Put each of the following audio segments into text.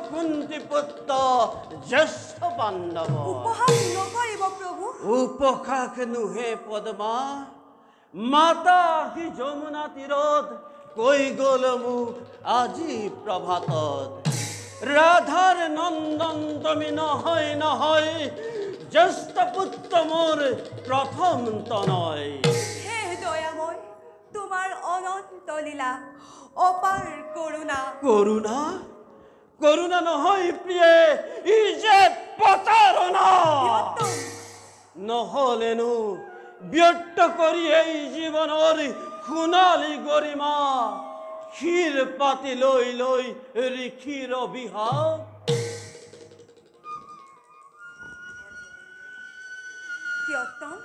কুন্তি পুত্ৰ জ্যেষ্ঠ পাণ্ডৱ উপহাস নকৰিব প্ৰভু উপহাস নুহে পদ্মা মাতা আহি যমুনা তীৰত কৈ গ'ল মোক আজি প্ৰভাতত ৰাধাৰ নন্দন তুমি নহয় নহয় জ্যেষ্ঠ পুত্ৰ মোৰ প্ৰথম তনয় হে দয়াময় তোমাৰ অনন্ত লীলা অপাৰ কৰোণা করুণা করুণা নহয় প্রিয়ে ই যে প্রতারণা নহলেনো ব্যর্থ করি এই জীবনের সোণালী গরিমা ক্ষীর পাতি লৈ লৈ ঋষির বিহার প্ৰিয়তম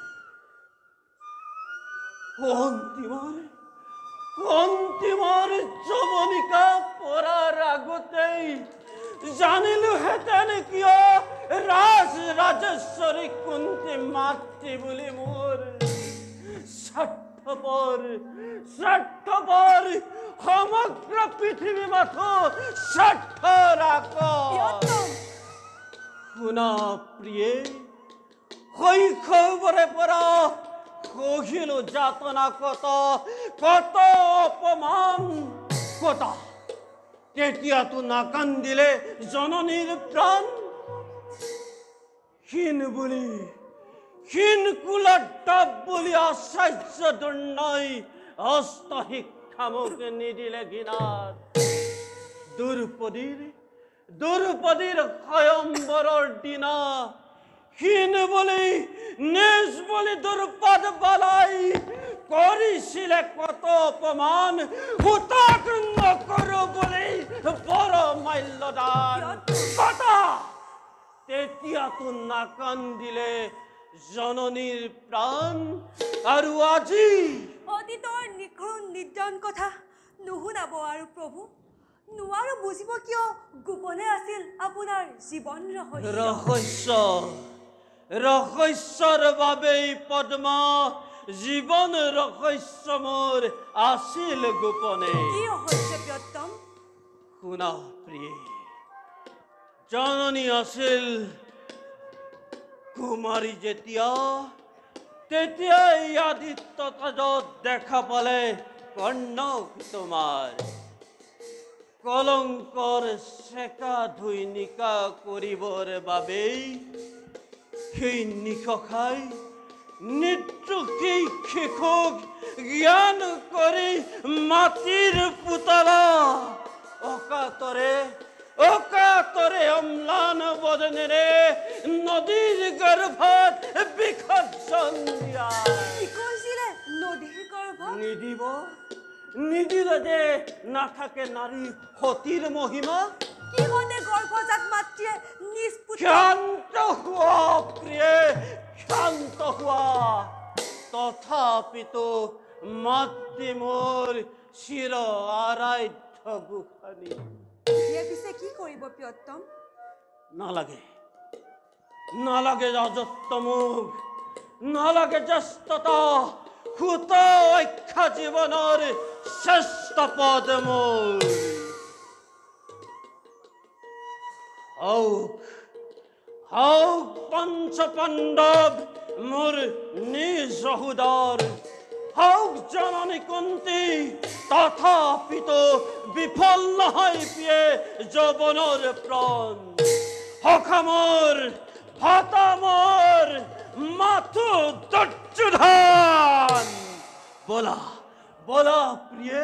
অন্তিমৰ যমনিকা পৰাৰ আগতেই জানিলো হেতেন কিয় ৰাজেশ্বৰী কুন্তি মাতৃ বুলি মোৰ স্বাৰ্থপৰ সমগ্ৰ পৃথিৱী মাথো স্বাৰ্থৰ শুনা প্ৰিয়ে শৈশৱৰে পৰা সহিলো যাতনা কত অপমান কত তেতিয়াতো নাকান্দিলে জননীৰ প্ৰাণ হীন কুলত্তৱ বুলি আচাৰ্য দুৰ্ণয় হস্ত শিক্ষা মোক নিদিলে ঘৃণাত দ্ৰুপদীৰ স্বয়ম্বৰৰ দিনা হীন বুলি নিজ বুলি দুৰ্পদ বালাই কৰিছিলে কত অপমান হুতাক নকৰো বুলি বৰ মাল্যদান কত তেতিয়াতো নাকান্দিলে জননীৰ প্ৰাণ আৰু আজি অতীতৰ নিখুন নিৰ্জন কথা নুশুনাব আৰু প্ৰভু নোৱাৰো বুজিব কিয় গোপনে আছিল আপোনাৰ জীৱন ৰহস্যৰ বাবেই পদ্মা জীৱন ৰহস্য মোৰ আছিল গোপনে কি ৰহস্য প্ৰিয়তম শুনা প্ৰিয়ে জননী আছিল কুমাৰী তেতিয়াই আদিত্য তাজত দেখা পালে কৰ্ণক তোমাৰ কলংকৰ চেকা ধুই নিকা কৰিবৰ বাবেই সেই নিশাই নিৰ্দোষী শিশুক জ্ঞান কৰি মাটিৰ পুতলা অকাতৰে অম্লান বদনেৰে নদীৰ গৰ্ভত বিসৰ্জন দিয়া নদীৰ গৰ্ভত নিদিলে যে নাথাকে নাৰী সতীৰ মহিমা কিহতে গৰ্ভজাত মাতৃয়ে শান্ত হোৱা প্ৰিয়ে শান্ত হোৱা তথাপিতো মাতৃ মোৰ চিৰ আৰাধ্য গোসানী পিছে কি কৰিব প্ৰিয়তম নালাগে ৰাজত্ব মোক নালাগে জ্যেষ্ঠতা সুত অক্ষা জীৱনৰ শ্ৰেষ্ঠ পদ মোৰ হওক পঞ্চ পাণ্ডৱ মোৰ নিজ সহোদৰ হওক জননী কুন্তি তথাপিতো বিফল নহয় পিয়ে যৌৱনৰ প্ৰাণ সখামৰ ভাতামৰ মাথো দুৰ্যোধন বলা প্ৰিয়ে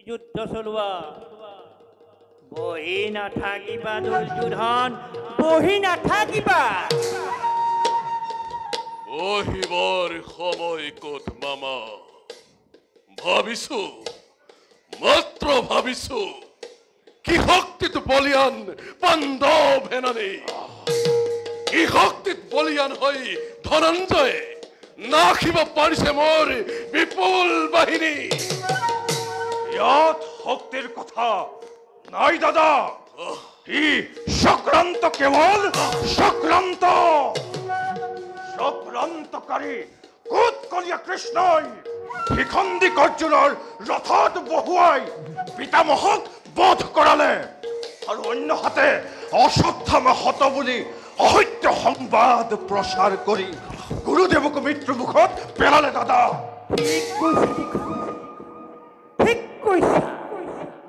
যুদ্ধ চলোৱা বহি নাথাকিবা দুৰ্যোধন বহি নাথাকিবা বহিবৰ সময় ক'ত মামা ভাবিছো মাত্ৰ ভাবিছো কি শক্তিত বলিয়ান পাণ্ডৱ সেনানী কি শক্তিত বলিয়ান হৈ ধনঞ্জয়ে নাখিব পাৰিছে মোৰ বিপুল বাহিনী ইয়াত শক্তিৰ কথা নাই দাদা ই চক্ৰান্ত কেৱল চক্ৰান্ত চক্ৰান্তকাৰী কুৎকলীয়া কৃষ্ণই শিখণ্ডী অৰ্জুনৰ ৰথত বহুৱাই পিতামহক বধ কৰালে আৰু অন্যহাতে অশ্বত্থামা হত বুলি অসত্য সংবাদ প্ৰচাৰ কৰি গুৰুদেৱক মৃত্যু মুখত পেলালে দাদা ঠিক কৈছা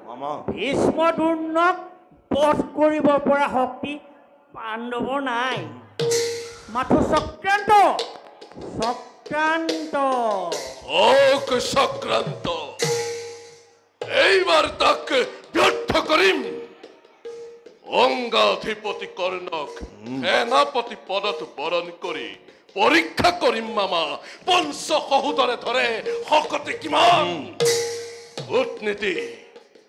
মামা ভীষ্ম দুৰ্ণক বধ কৰিব পৰা শক্তি পাণ্ডৱৰ নাই মাথো চক্ৰান্ত চক্ৰান্ত হোক চক্ৰান্ত এইবাৰ তাক ব্যৰ্থ কৰিম অংগাধিপতি কৰ্ণক সেনাপতি পদত বৰণ কৰি পৰীক্ষা কৰিম মামা পঞ্চ সহোদৰে ধৰে শকতি কিমান কূটনীতি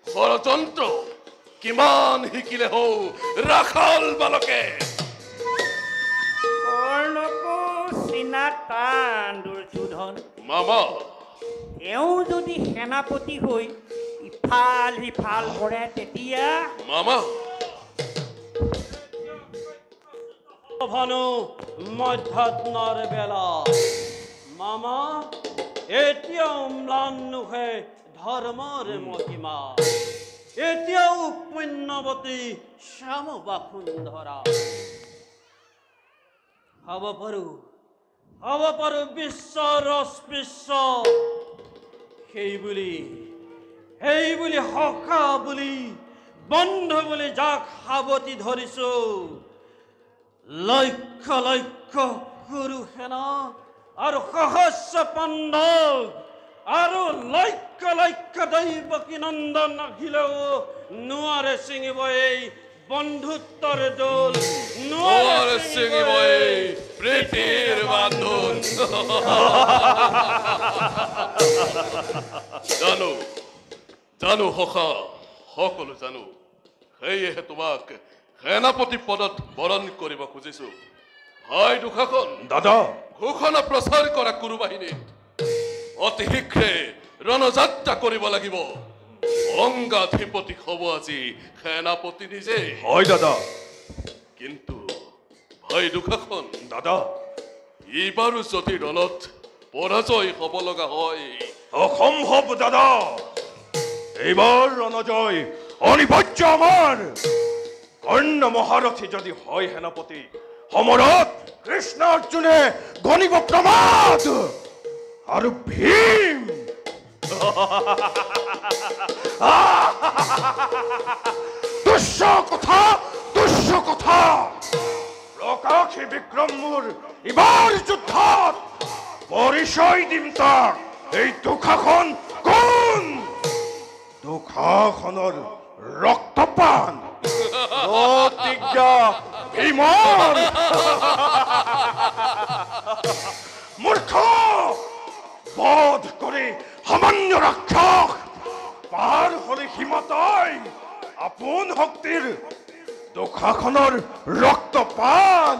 ষড়যন্ত্ৰ কিমান শিকিলে হও ৰাখাল বালকে কৰ্ণকো চিনা টান দুৰ্যোধন মামা তেওঁ যদি সেনাপতি হৈ ইফাল সিফাল কৰে তেতিয়া মামা ভানু মধ্যাহ্নৰ বেলা মামা এতিয়াও ম্লান নুহে ধৰ্মৰ মহিমা এতিয়াও পুণ্যৱতী শ্যাম বাসুন্ধৰা হব পাৰো বিশ্বৰ অস্পৃশ্য সেই বুলি সখা বুলি বন্ধু বুলি যাক সাৱটি ধৰিছো লক্ষ লক্ষ গুৰু সেনা আৰু সহস্ৰ পাণ্ডৱ আৰু লক্ষ লক্ষ দৈৱকী নন্দন আহিলেও নোৱাৰে ছিঙিব এই বন্ধুত্বৰ দোল নোৱাৰে ছিঙিব এই প্ৰীতিৰ বান্ধোন জানো সখা সকলো জানো সেয়েহে তোমাক সেনাপতি পদত বৰণ কৰিব খুজিছো হয় দুখাখন দাদা ঘোষণা প্ৰচাৰ কৰা কুৰু বাহিনীত অতি শীঘ্ৰে ৰণযাত্ৰা কৰিব লাগিব অংগাধিপতি হব আজি সেনাপতি নিজে হয় দাদা কিন্তু হয় দুখাখন দাদা এইবাৰো যদি ৰণত পৰাজয় হব লগা হয় অসম্ভৱ দাদা এইবাৰ ৰণজয় অনিবাৰ্য আমাৰ কৰ্ণ মহাৰথী যদি হয় সেনাপতি সমৰত কৃষ্ণ অৰ্জুনে গণিব প্ৰমাদ আৰু ভীম তুচ্ছ কথা প্ৰকাশী বিক্ৰম মোৰ ইবাৰ যুদ্ধত পৰিচয় দিম তাক এই দুখাখন কোন দুখাখনৰ ৰক্তপান প্ৰতিজ্ঞা ভীমৰ মূৰ্খ বধ কৰি সামান্য ৰাক্ষস পাৰ হলে সীমাতাই আপোন শক্তিৰ দুখাখনৰ ৰক্তপান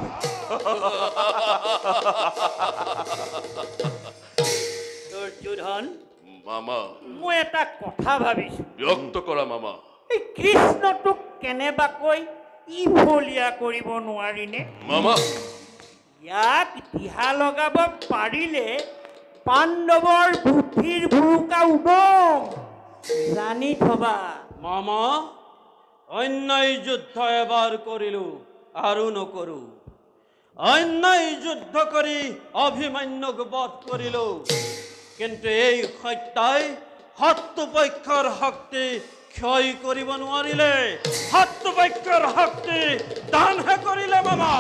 দুৰ্যোধন মামা মই এটা কথা ভাবিছো ব্যক্ত কৰা মামা এই কৃষ্ণটোক কেনেবাকৈ ইফলীয়া কৰিব নোৱাৰিনে মামা ইয়াক দিহা লগাব পাৰিলে পাণ্ডৱৰ বুদ্ধিৰ ভুৰুকা উদং জানি থবা মামা অন্যায় যুদ্ধ এবাৰ কৰিলো আৰু নকৰো অন্যায় যুদ্ধ কৰি অভিমন্যুক বধ কৰিলো কিন্তু এই সত্যাই শত্ৰুপক্ষৰ শক্তি ক্ষয় কৰিব নোৱাৰিলে শত্ৰুপক্ষৰ শক্তি দানহে কৰিলে মামা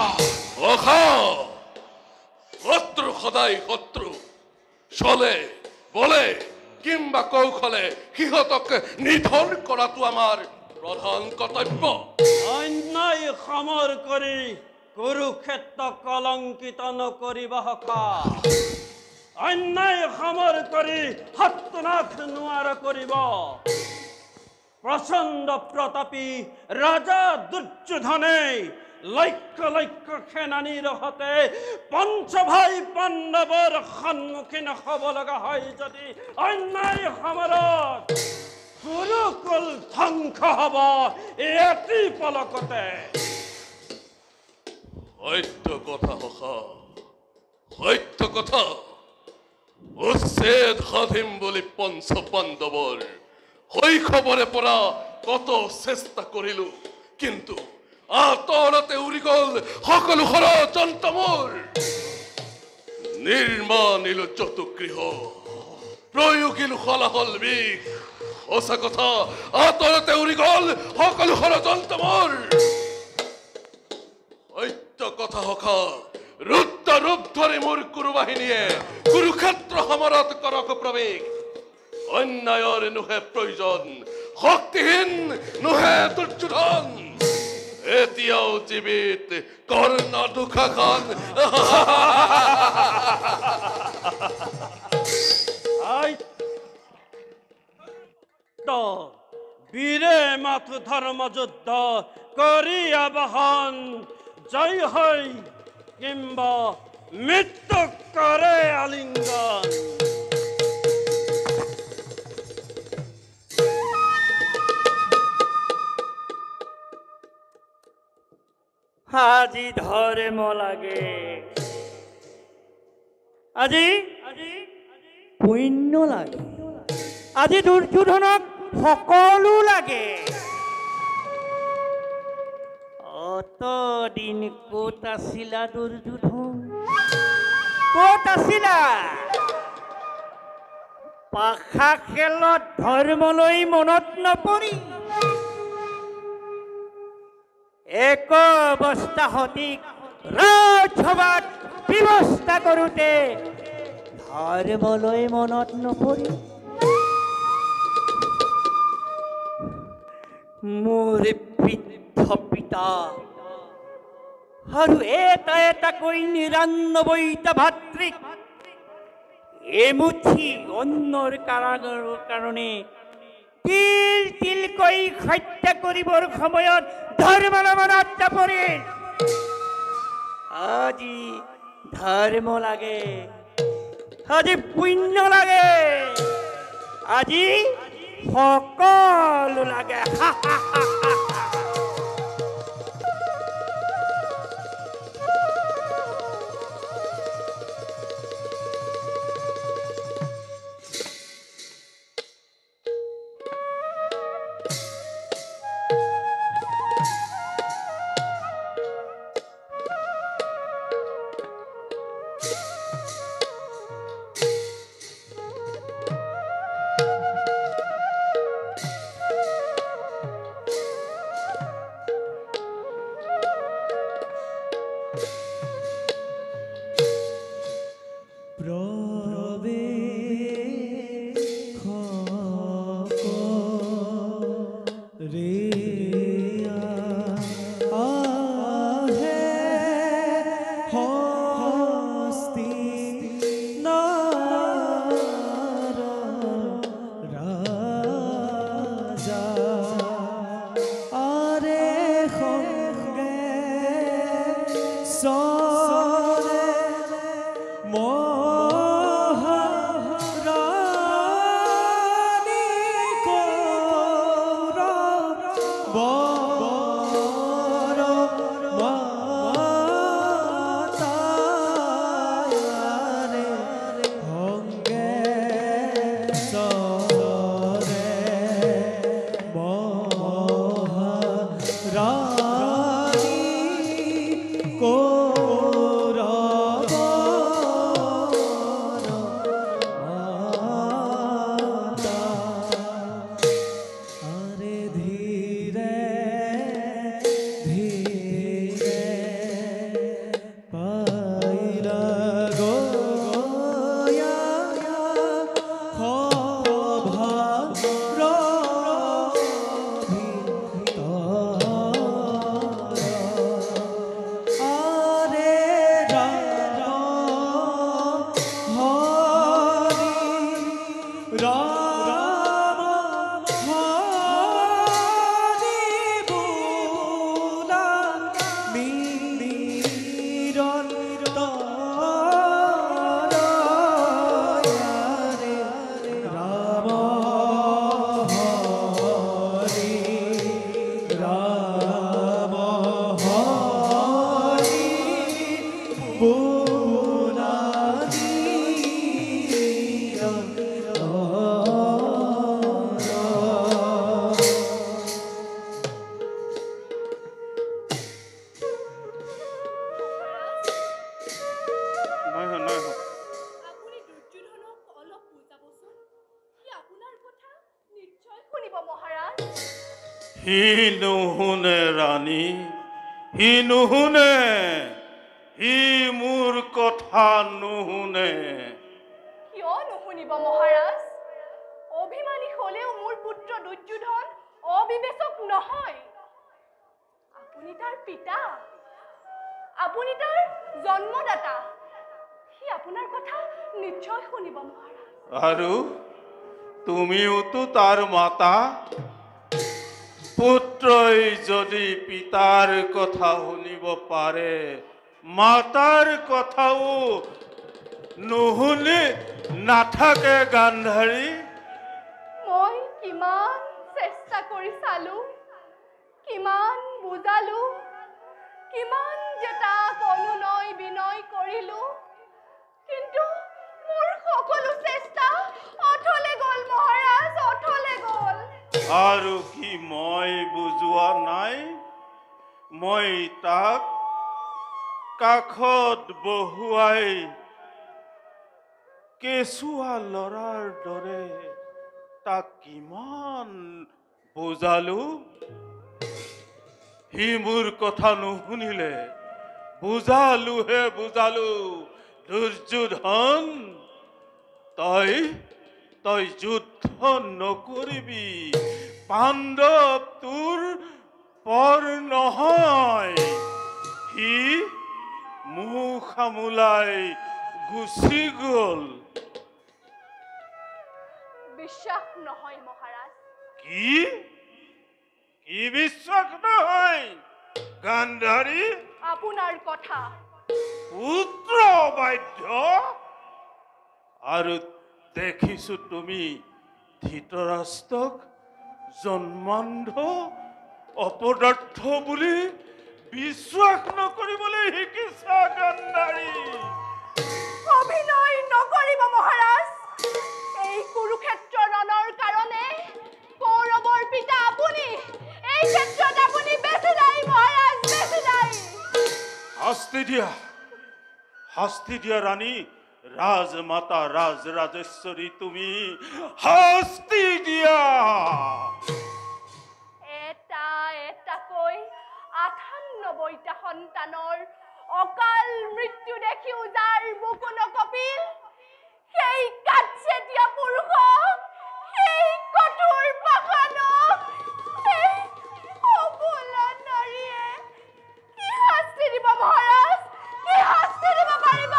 শত্ৰু সদায় শত্ৰু চলে বলে কিংবা কৌশলে সিহঁতক নিধন কৰাটো আমাৰ প্ৰধান কৰ্তব্য। অন্যায় সমৰ কৰি কুৰুক্ষেত্ৰ কলংকিত নকৰিব সখা। অন্যায় সমৰ কৰি সত্যনাশ নোৱাৰ কৰিব। প্ৰচণ্ড প্ৰতাপী ৰাজা দুৰ্যোধনে লক্ষ লক্ষ সেনানীৰ সতে পঞ্চভাই পাণ্ডৱৰ সন্মুখীন হ'ব লগা হয় যদি অন্যায় সমৰত কুৰুকুল ধ্বংস হ'ব এটি পলকতে। সত্য কথা সখা, সত্য কথা। উচ্ছেদ সাধিম বুলি পঞ্চ পাণ্ডৱৰ শৈশৱৰে পৰা কত চেষ্টা কৰিলো, কিন্তু আঁতৰতে উৰি গল সকলো ষড়যন্ত্ৰ মোৰ। নিৰ্মাণিলো চতুগৃহ, প্ৰয়োগিলো হলাহল বিষ। সঁচা কথা, আঁতৰতে উৰি গল সকলো ষড়যন্ত্ৰ মোৰ। সত্য কথা সখা, ৰুদ্ৰ ৰূপ ধৰি মোৰ কুৰু বাহিনীয়ে কুৰুক্ষেত্ৰ সমৰত কৰক প্ৰৱেশ। অন্যায়ৰ নোহে প্ৰয়োজন, শক্তিহীন নোহে দুৰ্যোধন। এতিয়াও জীৱিত কৰ্ণ দুঃখাখন। বীৰে মাথো ধৰ্ম যুদ্ধ কৰি আবাহন। জয় হয় কিংবা মৃত্যু কৰে আলিঙ্গন। আজি ধৰ্ম লাগে, আজি পুণ্য লাগে, আজি দুৰ্যোধনক সকলো লাগে। অতদিন ক'ত আছিলা দুৰ্যোধন, ক'ত আছিলা? পাশা খেলত ধৰ্মলৈ মনত নপৰি এক অৱস্থা সঠিক ৰাজসভাত ব্যৱস্থা কৰোঁতে ধৰ্মলৈ মনত নপৰি মোৰ বৃদ্ধ পিতা আৰু এটা এটাকৈ ৯৯টা ভাতৃক এমুঠি অন্নৰ কাৰাগাৰৰ কাৰণে তিল তিলকৈ হত্যা কৰিবৰ সময়ত ধৰ্মৰ মনত নপৰিল। আজি ধৰ্ম লাগে, আজি পুণ্য লাগে, আজি সকলো লাগে। আপুনি দুৰ্যোধনক অলপ বুজাবচোন সি আপোনাৰ কথা নিশ্চয় শুনিব মহাৰাজ সি নুশুনে ৰাণী, সি নুশুনে, সি মোৰ কথা নুশুনে। কিয় নুশুনিব মহাৰাজ অভিমানী হলেও মোৰ পুত্ৰ দুৰ্যোধন অবিবেচক নহয় আপুনি তাৰ পিতা আপুনি তাৰ জন্মদাতা সি আপোনাৰ কথা নিশ্চয় শুনিব মহাৰাজ আৰু তুমিওতো তাৰ মাতা। পুত্ৰই যদি পিতাৰ কথা শুনিব পাৰে, মাতাৰ কথাও নুশুনি নাথাকে গান্ধাৰী। মই কিমান চেষ্টা কৰি চালো কিমান বুজালো কিমান যে তাক অনুনয় বিনয় কৰিলো কিন্তু মোৰ সকলো চেষ্টা অথলে গ'ল মহাৰাজ অথলে গ'ল আৰু কি মই বুজোৱা নাই? মই তাক কাষত বহুৱাই কেঁচুৱা ল'ৰাৰ দৰে তাক কিমান বুজালো, সি মোৰ কথা নুশুনিলে। বুজালোহে বুজালো, দুৰ্যোধন তই যুদ্ধ নকৰিবি, পাণ্ডৱ তোৰ পৰ নহয়। সি মুখ সামোলাই গুচি গ'ল। বিশ্বাস নহয় মহাৰাজ কি কি বিশ্বাস নহয় গান্ধাৰী? আপোনাৰ কথা পুত্ৰ বাধ্য আৰু দেখিছো তুমি ধৃতৰাষ্ট্ৰক জন্মান্ধ অপদাৰ্থ বুলি বিশ্বাস নকৰিবলৈ শিকিছা গান্ধাৰী। অভিনয় নকৰিব মহাৰাজ এই কুৰুক্ষেত্ৰ ৰণৰ কাৰণে কৌৰৱৰ পিতা আপুনি এই ক্ষেত্ৰত আপুনি বেছি দায়ী মহাৰাজ বেছি দায়ী শাস্তি দিয়া ৰাণী, ৰাজমাতা ৰাজৰাজেশ্বৰী তুমি শাস্তি দিয়া। এটা এটাকৈ ৯৮টা সন্তানৰ অকাল মৃত্যু দেখিও যাৰ বুকু নকঁপিল সেই কাঠচেতীয়া পুৰুষক সেই কঠোৰ পাষাণক সেই অবলা নাৰীয়ে কি শাস্তি দিব মহাৰাজ কি শাস্তি দিব পাৰিব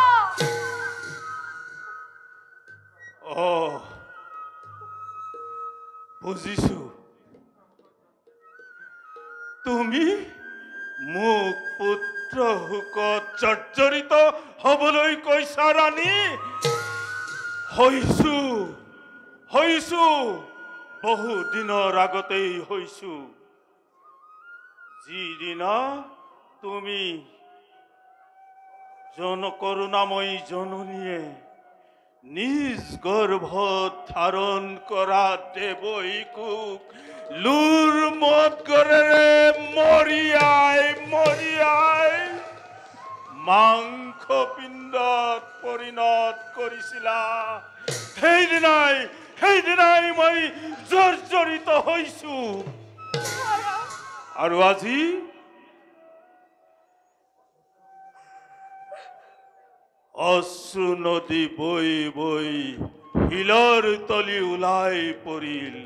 বুজিছো তুমি মোক পুত্ৰ শোকত জৰ্জৰিত হবলৈ কৈছা ৰাণী। হৈছো বহু দিনৰ আগতেই হৈছো। যিদিনা তুমি কৰুণাময়ী জননীয়ে নিজ গৰ্ভত ধাৰণ কৰা দেৱকীক লুৰ মদগৰেৰে মৰিয়াই মাংস পিণ্ডত পৰিণত কৰিছিলা। সেইদিনাই মই জৰ্জৰিত হৈছো আৰু আজি অশ্ৰু নদী বৈ বৈ শিলৰ তলি ওলাই পৰিল।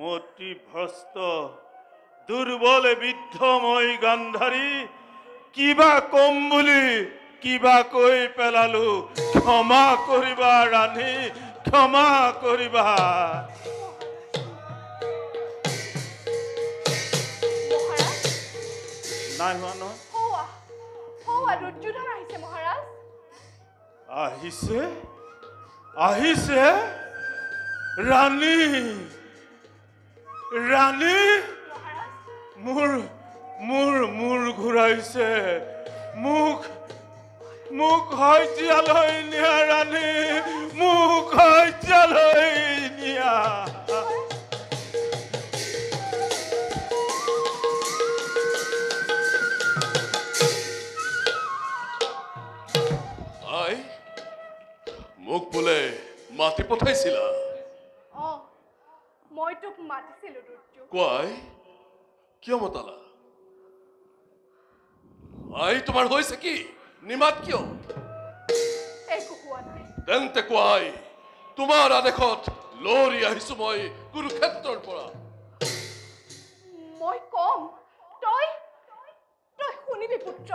মতিভ্ৰষ্ট দুৰ্বল বৃদ্ধ মই গান্ধাৰী কিবা কম বুলি কিবা কৈ পেলালো। ক্ষমা কৰিবা ৰাণী, ক্ষমা কৰিবা। নাই হোৱা নহয়। দুৰ্যোধন আহিছে মহাৰাজ। আহিছে ৰাণী মোৰ ঘূৰাইছে। মোক হত্যালৈ নিয়া ৰাণী, মোক হত্যালৈ নিয়া। পঠাইছিলা অ মই তোক মাতিছিলো দুৰ্যোগ কোৱাই কিয় মতালা আই তোমাৰ হৈছে কি নিমাত কিয় একো হোৱা নাই তেন্তে কোৱাই তোমাৰ আদেশত লৰি আহিছো মই কুৰুক্ষেত্ৰৰ পৰা মই কম তই তই শুনিবি পুত্ৰ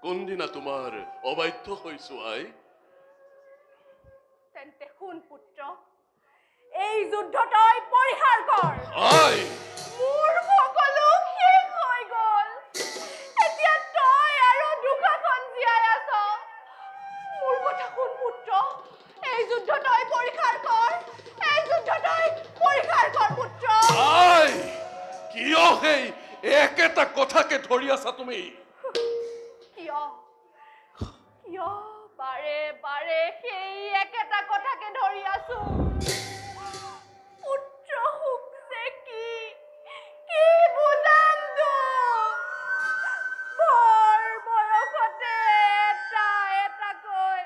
কোনদিনা তোমাৰ অবাধ্য হৈছো আই তেন্তে শুন পুত্ৰ এই যুদ্ধ তই পৰিহাৰ কৰ আই মোৰ সকলো শেষ হৈ গ'ল এতিয়া তই আৰু দুখাখন জীয়াই আছ মোৰ কথা শুন পুত্ৰ এই যুদ্ধ তই পৰিহাৰ কৰ পুত্ৰ আই কিয় সেই একেটা কথাকে ধৰি আছা তুমি কিয় বাৰে বাৰে সেই একেটা কথাকে ধৰি আছো পুত্ৰ সুখ যে কি বুজাম ভৰ বয়সতে এটাকৈ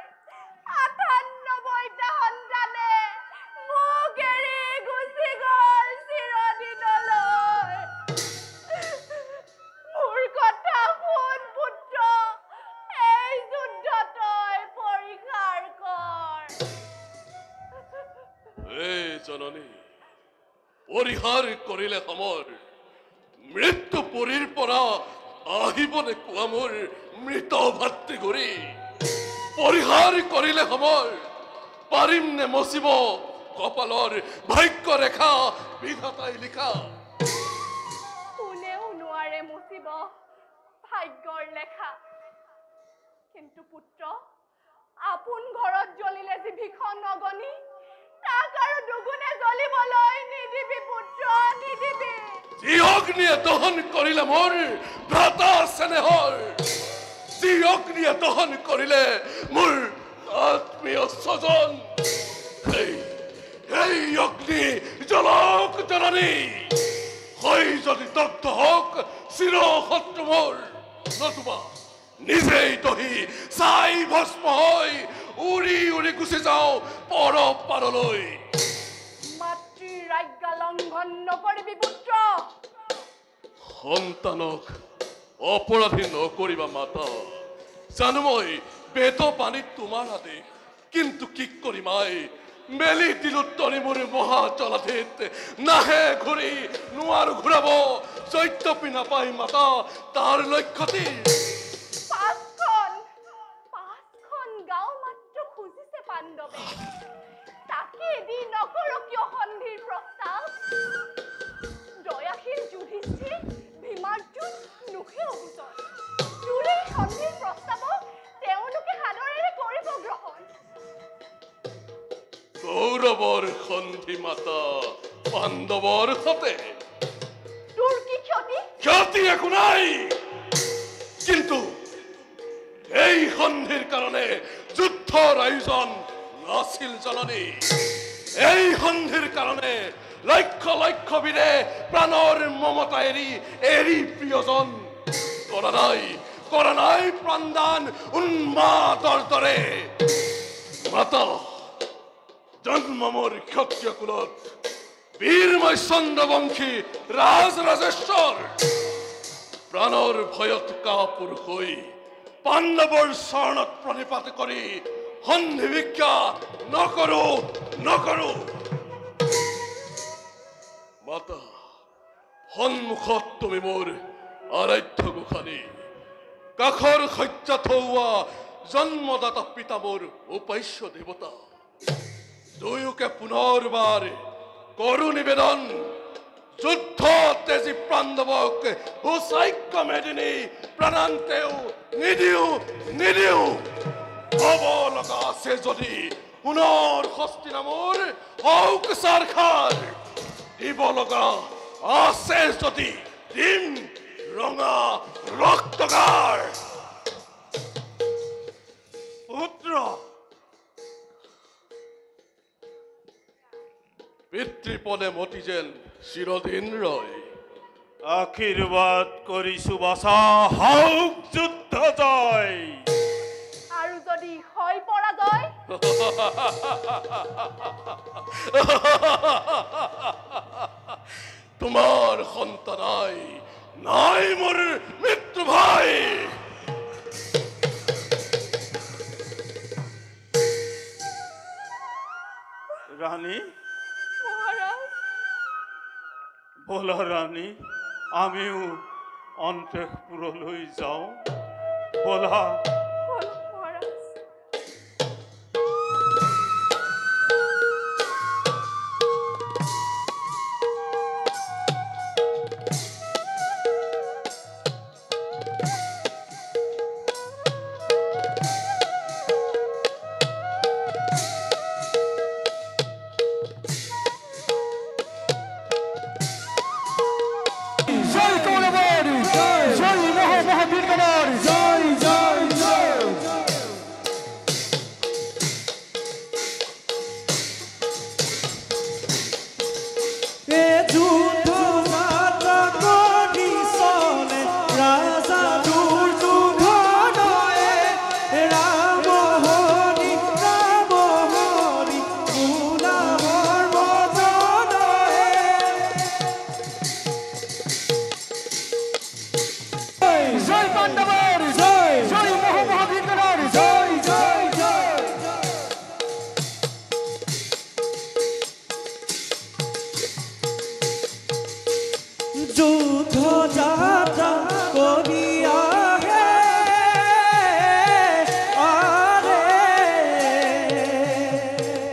98টা সন্তানে মোক এৰি গুচি গ'ল চিৰদিনলৈ মোৰ কথা শুন পুত্ৰ এই যুদ্ধ তই পৰিহাৰ কৰ এই জননী পৰিহাৰ কৰিলে সময় মৃত্যু পুৰীৰ পৰা আহিবনে কোৱা মোৰ মৃত ভাতৃগুৰি পৰিহাৰ কৰিলে সময় পাৰিম নে মচিব কপালৰ ভাগ্য ৰেখা বিধাতাই লিখা কোনেও নোৱাৰে মুচিব ভাগ্যৰ লেখা কিন্তু পুত্ৰ আপোন ঘৰত জ্বলিলে যি ভীষণ অগনি তাক আৰু দুগুণে জ্বলিবলৈ নিদিবি পুত্ৰ নিদিবি যি অগ্নিয়ে দহন কৰিলে মোৰ ভ্ৰাতা স্নেহৰ যি অগ্নিয়ে দহন কৰিলে মোৰ আত্মীয় স্বজন এই অগ্নি জ্বলক জননী হৈ যদি দগ্ধ হওক চিৰ শত্ৰু মোৰ নতুবা নিজেই দহি চাই ভস্ম হৈ উৰি উৰি গুচি যাওঁ পৰ পাৰলৈ মাতৃৰ আজ্ঞা লংঘন নকৰিবি পুত্ৰ সন্তানক অপৰাধী নকৰিবা মাতা জানো মই বেদ পানীত তোমাৰ আদেশ কিন্তু কি কৰিম আই মেলি দিলো তনি মোৰ মহা জলাধিত নাহে ঘূৰি নোৱাৰো ঘূৰাব চৈত্যপি নাপাই মাতা তাৰ লক্ষ্যটি পাঁচখন গাঁও মাত্ৰ খুজিছে পাণ্ডৱে তাকে দি নকৰো কিয় সন্ধিৰ প্ৰস্তাৱ দয়াশীল যুধিষ্ঠিৰ ভীমাৰ্জুন নুখে অভূষণ তোৰ এই সন্ধিৰ প্ৰস্তাৱক তেওঁলোকে সাদৰেৰে কৰিব গ্ৰহণ কৌৰৱৰ সন্ধি মাতা পাণ্ডৱৰ সতে তোৰ কি ক্ষতি ক্ষতি একো নাই কিন্তু এই সন্ধিৰ কাৰণে যুদ্ধৰ আয়োজন নাছিল জননী এই সন্ধিৰ কাৰণে লক্ষ লক্ষ বীৰে প্ৰাণৰ মমতা এৰি প্ৰিয়জন কৰা নাই প্ৰাণদান উন্মাদৰ দৰে মাতা জন্ম মোৰ ক্ষত্ৰিয় কুলত বীৰময় চন্দ্ৰবংশী ৰাজেশ্বৰ প্ৰাণৰ ভয়ত কাপুৰ হৈ পাণ্ডৱৰ চৰণত প্ৰণিপাত কৰি সন্ধি ভিক্ষা নকৰো মাতা সন্মুখত তুমি মোৰ আৰাধ্য গোসানী কাষৰ শয্যা থৌৱা জন্মদাতা পিতা মোৰ উপাস্য দেৱতা দুয়োকে পুনৰবাৰ কৰো নিবেদন যুদ্ধ তেজী পাণ্ডৱক সুচাক্য মেদিনী প্ৰাণান্তেও নিদিও হব লগা আছে যদি পুনৰ হস্তিনামৰ হওক চাৰখাৰ দিব লগা আছে যদি দিম ৰঙা ৰক্তগাৰ পুত্ৰ পিতৃপদে মতি যেন চিৰদিন ৰয় আশীৰ্বাদ কৰিছো বাছা হওক যুদ্ধ জয় আৰু যদি হয় পৰাজয় তোমার সন্তান নাই মোর মৃত্যু ভাই। রানী, মহারাজ, বলা রানী, আমিও অন্তঃপুরলৈ যাওঁ বলা। বলো মহারাজ। জয় কৌরবের জয় মহাবীরগণের জয় জয় জয়। এ যুদ্ধ যাত্রা করি চলে রাজা দুর্যোধনয়ে, রাম হরি গুণাবর বচনয়ে। জয় পাণ্ডবের জয় জয় মহাবীরগণের জয় জয় জয়। যুদ্ধ যাত্রা করিয়া হে আরে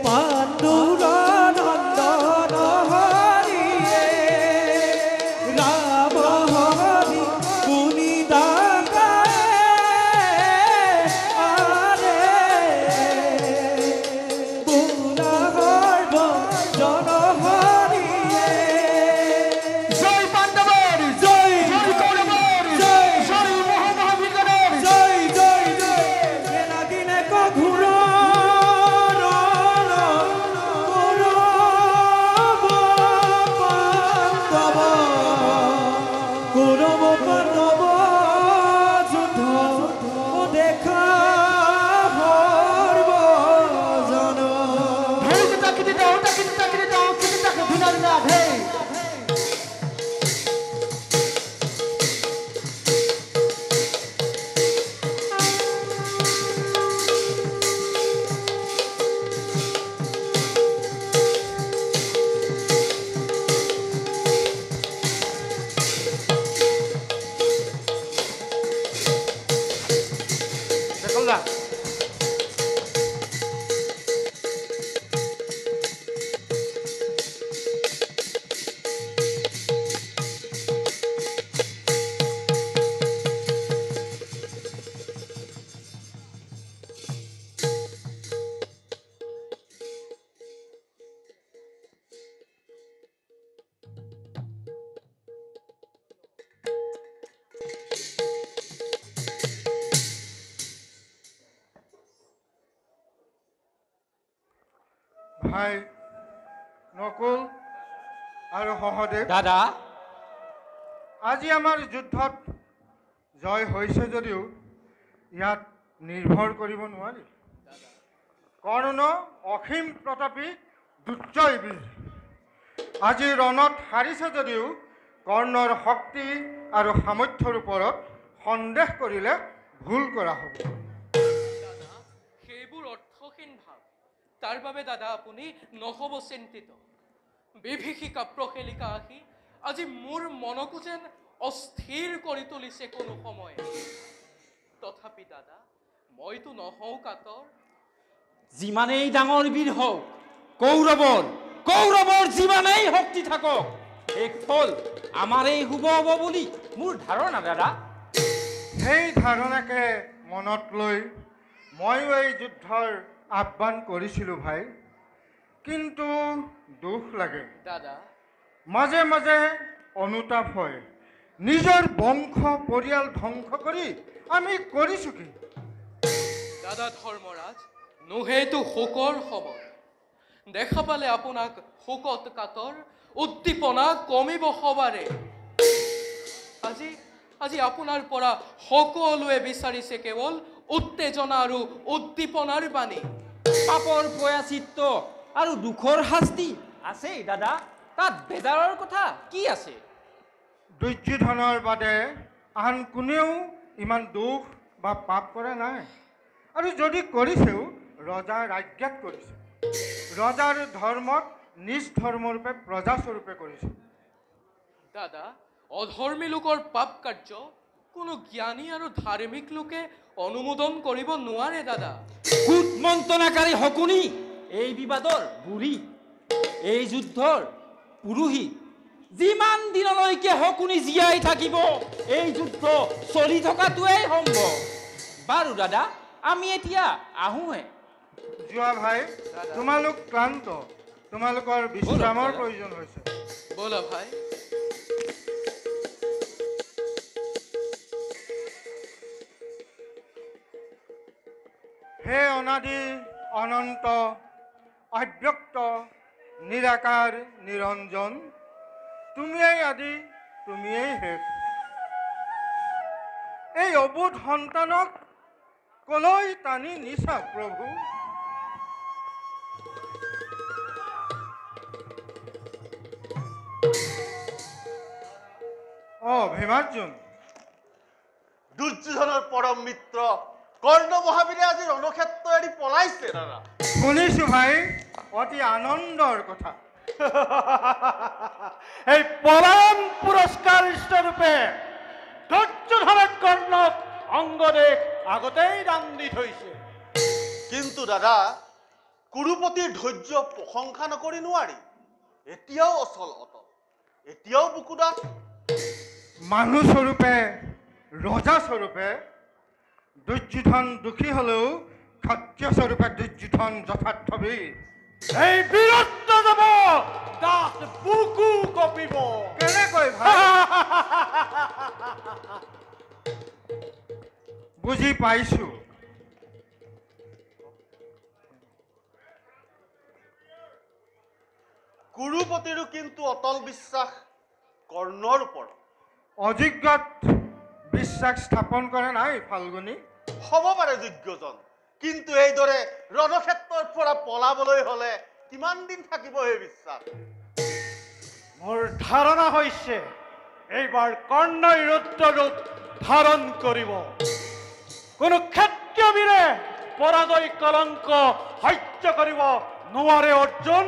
পাণ্ডুর নন্দন হরিয়ে, রাম হরি গুণিদাতা আরে গুণাবর জন হরিয়ে। জয় পাণ্ডবের জয় জয় কৌরবের জয় জয় মহাবীরগণের জয় জয় জয়। দিনে ঘুর কৌরব পাণ্ডব যুদ্ধ দেখা হর্বজন। তাকিতে দাও কিন্তু তাকে ভিনার না ঢে। ভাই নকুল আৰু সহদেৱ, দাদা আজি আমাৰ যুদ্ধত জয় হৈছে যদিও ইয়াত নিৰ্ভৰ কৰিব নোৱাৰি। কৰ্ণ অসীম প্ৰতাপী দুৰ্জয় বীৰ। আজি ৰণত হাৰিছে যদিও কৰ্ণৰ শক্তি আৰু সামৰ্থ্যৰ ওপৰত সন্দেহ কৰিলে ভুল কৰা হ'ব। সেইবোৰ অৰ্থহীন ভাৱ। তাৰ বাবে দাদা আপুনি নহ'ব চিন্তিত। বিভীষিকা প্ৰহেলিকা আহি আজি মোৰ মনকো যেন অস্থিৰ কৰি তুলিছে কোনো সময়। তথাপি দাদা মইতো নহওঁ কাতৰ। যিমানেই ডাঙৰ বীৰ হওক, কৌৰৱৰ যিমানেই শক্তি থাকক, শেষ ফল আমাৰেই শুভ হ'ব বুলি মোৰ ধাৰণা দাদা। সেই ধাৰণাকে মনত লৈ ময়ো এই যুদ্ধৰ আহ্বান কৰিছিলোঁ ভাই, কিন্তু দুখ লাগে দাদা মাজে মাজে অনুতাপ হয়। নিজৰ বংশ পৰিয়াল ধ্বংস কৰি আমি কৰিছোঁ কি? দাদা ধৰ্মৰাজ, নোহেতু শোকৰ সময়। দেখা পালে আপোনাক শোকত কাতৰ, উদ্দীপনা কমিব সবাৰে। আজি আপোনাৰ পৰা সকলোৱে বিচাৰিছে কেৱল উত্তেজনা আৰু উদ্দীপনাৰ বাণী। পাপৰ পয়াচিত্ত আৰু দুখৰ শাস্তি আছেই দাদা। তাত বেজাৰৰ কথা কি আছে? দুৰ্যোধনৰ বাদে আন কোনেও ইমান দুখ বা পাপ কৰা নাই, আৰু যদি কৰিছেও ৰজাৰ ৰাজ্যাত কৰিছে। ৰজাৰ ধৰ্মক নিজ ধৰ্মৰূপে প্ৰজাস্বৰূপে কৰিছে। দাদা, অধৰ্মী লোকৰ পাপ কাৰ্য কোনো জ্ঞানী আৰু ধাৰ্মিক লোকে অনুমোদন কৰিব নোৱাৰে দাদা। কুট মন্ত্ৰণাকাৰী শকুনি এই বিবাদৰ বুঢ়ী, এই যুদ্ধৰ পুৰোহিত। যিমান দিনলৈকে শকুনি জীয়াই থাকিব এই যুদ্ধ চলি থকাটোৱেই সম্ভৱ। বাৰু দাদা, আমি এতিয়া আহোঁহে। যোৱা ভাই, তোমালোক ক্লান্ত, তোমালোকৰ বিশ্ৰামৰ প্ৰয়োজন হৈছে। ব'লা ভাই। হে অনাদি অনন্ত অব্যক্ত নিৰাকাৰ নিৰঞ্জন, তুমিয়েই আদি, তুমিয়েই শেষ। এই অবোধ সন্তানক কলৈ টানি নিছা প্ৰভু? ভীমাৰ্জুন, দুৰ্যোধনৰ পৰম মিত্ৰ কৰ্ণ মহাবীৰে আজি ৰণক্ষেত্ৰ এৰি পলাইছে দাদা। শুনিছো ভাই, অতি আনন্দৰ কথা। এই পৰম পুৰস্কাৰ স্বৰূপে দুৰ্যোধনে কৰ্ণক অংগদেশ আগতেই দান দি থৈছে। কিন্তু দাদা, কুৰুপতিৰ ধৈৰ্য প্ৰশংসা নকৰি নোৱাৰি। এতিয়াও অচল অটল, এতিয়াও বুকুদাত। মানুহস্বৰূপে ৰজাস্বৰূপে দুৰ্যোধন দুখী হলেও ক্ষত্ৰিয়স্বৰূপে দুৰ্যোধন যথাৰ্থবীৰ। এই বীৰত্ব যাব দাস বুকু কঁপিব। কেনেকৈ ভাই? বুজি পাইছো। কুৰুপতিৰো কিন্তু অটল বিশ্বাস কৰ্ণৰ ওপৰত। অযোগ্যত বিশ্বাস স্থাপন কৰা নাই ফাল্গুনী। হ'ব পাৰে যোগ্যজন, কিন্তু এইদৰে ৰণক্ষেত্ৰৰ পৰা পলাবলৈ হলে কিমান দিন থাকিব এই বিশ্বাস? মোৰ ধাৰণা হৈছে এইবাৰ কৰ্ণই ৰুদ্ৰ ৰূপ ধাৰণ কৰিব। কোনো ক্ষত্ৰিয়বীৰে পৰাজয় কলংক সহ্য কৰিব নোৱাৰে অৰ্জুন।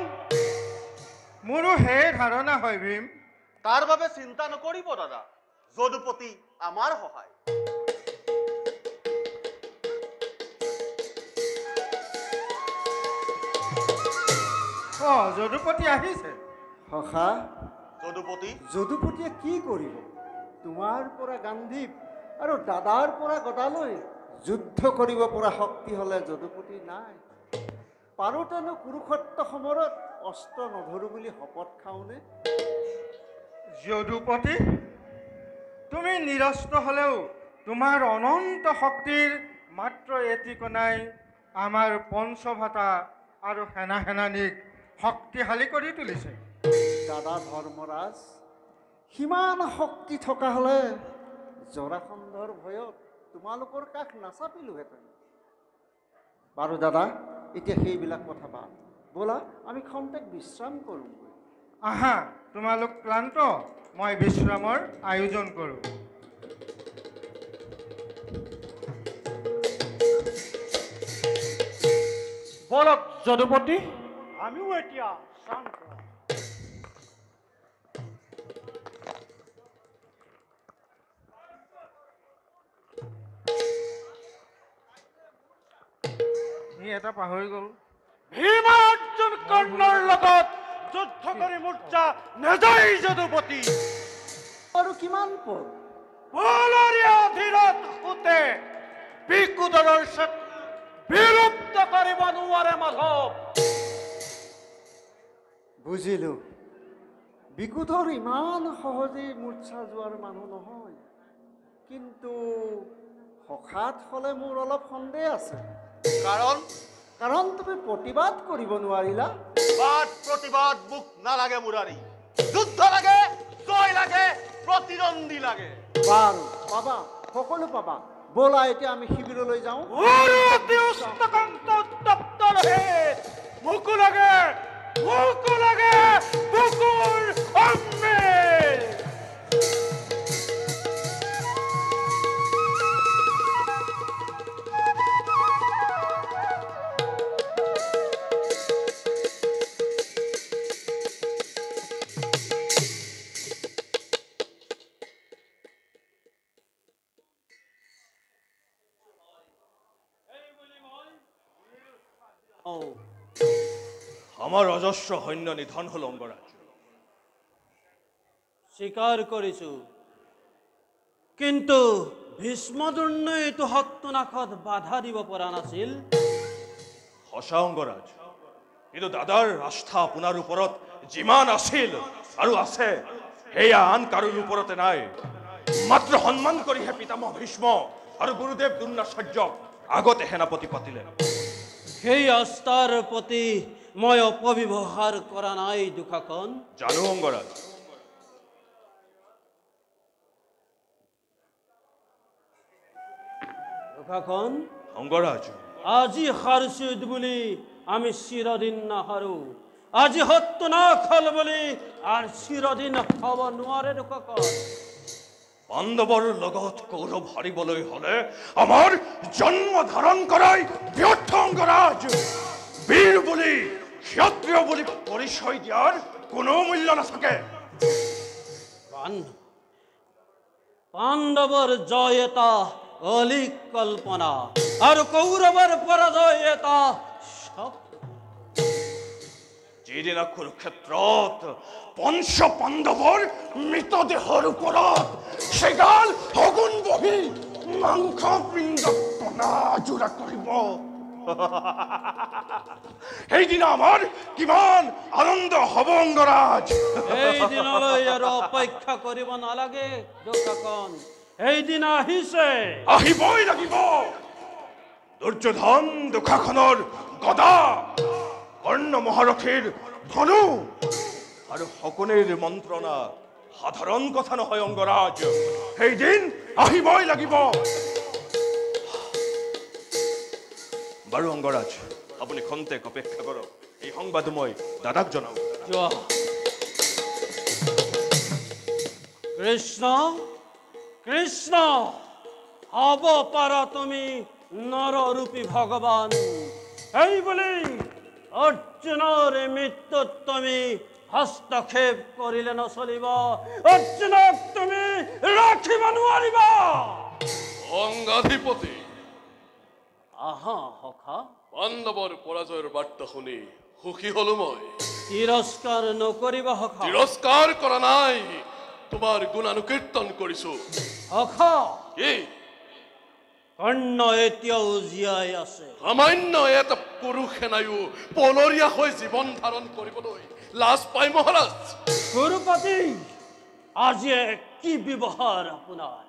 মোৰো সেই ধাৰণা হয় ভীম। তাৰ বাবে চিন্তা নকৰিব দাদা, যদুপতি আমাৰ সহায়। যদুপতি আহিছে। সখা, যদুপতি, যদুপতিয়ে কি কৰিব? তোমাৰ পৰা গান্ধীৱ আৰু দাদাৰ পৰা গদালৈ যুদ্ধ কৰিব পৰা শক্তি হলে যদুপতি নাই। পাৰোতেনো কুৰুক্ষেত্ৰ সমৰত অস্ত্ৰ নধৰো বুলি শপত খাওঁনে? যদুপতি, তুমি নিৰস্ত্ৰ হলেও তোমাৰ অনন্ত শক্তিৰ মাত্ৰ এটিকণাই আমাৰ পঞ্চভটা আৰু সেনা সেনানীক শক্তিশালী কৰি তুলিছে। দাদা ধৰ্মৰাজ, সিমান শক্তি থকা হলে জৰাসন্ধৰ ভয়ত তোমালোকৰ কাষ নাচাপিলোহেঁতেন। বাৰু দাদা, এতিয়া সেইবিলাক কথা বাদ, ব'লা আমি খন্তেক বিশ্ৰাম কৰোঁ। আহা, তোমালোক ক্লান্ত, মই বিশ্ৰামৰ আয়োজন কৰোঁ। বলক যদুপতি, আমিও এতিয়া শান্ত। এটা পাহৰি গ'ল। ভীমাৰ্জুন কৰ্ণৰ লগত যুদ্ধ কৰি মূৰ্ছা নেযায় যদুপতি। আৰু কিমান পদ? বলৰীয়া অধীৰত সুতে বিকুদৰৰ বিলুপ্ত কৰিব নোৱাৰে মাধৱ। বুজিলো, বিকুধৰ ইমান সহজেই মূৰ্ছা যোৱাৰ মানুহ নহয়, কিন্তু সখাত হলে মোৰ অলপ সন্দেহ আছে। কাৰণ তুমি প্ৰতিবাদ কৰিব নোৱাৰিলা। বাদ প্ৰতিবাদ মোক নালাগে মুৰাৰী। যুদ্ধ লাগে, জয় লাগে, প্ৰতিদ্বন্দ্বী লাগে। বাৰু পাবা, সকলো পাবা। ব'লা এতিয়া আমি শিবিৰলৈ যাওঁ। মোৰো অতি উষ্টকান্ত উত্তপ্ত ৰহিত, মোকো লাগে বুকুৰ অমৃত। আমাৰ অজস্ৰ সৈন্য নিধন হল অংগৰাজ। স্বীকাৰ কৰিছোঁ, কিন্তু ভীষ্মদুৰ্ণই এইটো সত্যনাশত বাধা দিব পৰা নাছিল। সঁচা অংগৰাজ, কিন্তু দাদাৰ আস্থা আপোনাৰ ওপৰত যিমান আছিল আৰু আছে সেয়া আন কাৰোৰ ওপৰতে নাই। মাত্ৰ সন্মান কৰিহে পিতামহ ভীষ্ম আৰু গুৰুদেৱ দ্ৰোণাচাৰ্যক আগতে সেনাপতি পাতিলে। সেই আস্থাৰ প্ৰতি মই অপব্যৱহাৰ কৰা নাই দুঃশাসন। জানো অংগৰাজ, দুঃশাসন, অংগৰাজ, আজি হাৰছিদ বুলি আমি চিৰদিন নাহাৰো। আজি সত্যনাশ হল বুলি আৰু চিৰদিন হব নোৱাৰে দুঃশাসন। পাণ্ডৱৰ লগত কৌৰৱ হাৰিবলৈ হলে আমাৰ জন্ম ধাৰণ কৰাই ব্যৰ্থ অংগৰাজ। বীৰ বুলি ক্ষত্ৰিয় বুলি পৰিচয় দিয়াৰ কোনো মূল্য নাথাকে। পাণ্ডৱৰ জয় এটা অলিক কল্পনা আৰু কৌৰৱৰ পৰাজয় এটা যিদিনা কুৰুক্ষেত্ৰত পঞ্চ পাণ্ডৱৰ মৃতদেহৰ ওপৰত সেগাল শগুন বহি মাংস পিণ্ড টনা জোৰা কৰিব, সেইদিনা আমাৰ কিমান আনন্দ হব অংগৰাজ। এই দিনলৈ আৰু অপেক্ষা কৰিব নালাগে দুঃশাসন, সেইদিন আহিছে, আহিবই লাগিব। দুৰ্যোধন দুঃশাসনৰ গদা, কৰ্ণ মহাৰথীৰ ধনু আৰু শকুনিৰ মন্ত্ৰণা সাধাৰণ কথা নহয় অংগৰাজ। সেইদিন আহিবই লাগিব। বাৰু অংগৰাজ, আপুনি খন্তেক অপেক্ষা কৰক, এই সংবাদ মই দাদাক জনাব। যোৱা। কৃষ্ণ কৃষ্ণ, হব পাৰা তুমি নৰৰূপী ভগৱান। এই বুলি অৰ্জুনৰ মৃত্যুত তুমি হস্তক্ষেপ কৰিলে নচলিব। অৰ্জুনক তুমি ৰাখিব নোৱাৰিবা। অংগাধিপতি, আহা সখা, পাণ্ডৱৰ পৰাজয়ৰ বাৰ্তা শুনি সুখী হলো মই। তিৰস্কাৰ নকৰিবা সখা। তিৰস্কাৰ কৰা নাই, তোমাৰ গুণানুকীৰ্তন কৰিছো। সখা, কি কৰ্ণ এতিয়াও জীয়াই আছে। সামান্য এটা পুৰুষ সেনায়ো পলৰীয়া হৈ জীৱন ধাৰণ কৰিবলৈ লাজ পাই মহাৰাজ। গুৰুপতি, আজি কি ব্যৱহাৰ আপোনাৰ?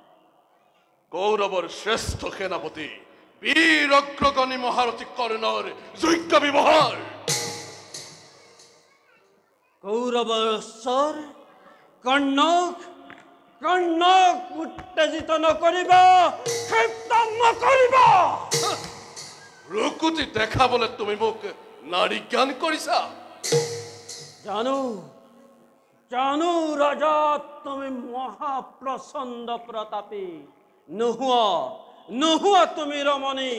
কৌৰৱৰ শ্ৰেষ্ঠ সেনাপতি বীৰ অগ্ৰগণী মহাৰথী কৰ্ণৰ যোগ্য ব্যৱহাৰ। কৌৰৱৰ স্বৰ কৰ্ণক উত্তেজিত নকৰিবা, ক্ষিপ্ত নকৰিবা। ৰকুতি দেখাবলৈ তুমি মোক নাৰী জ্ঞান কৰিছা। জানো ৰজা, তুমি মহাপ্ৰচণ্ড প্ৰতাপী। নোহোৱা তুমি ৰমণী।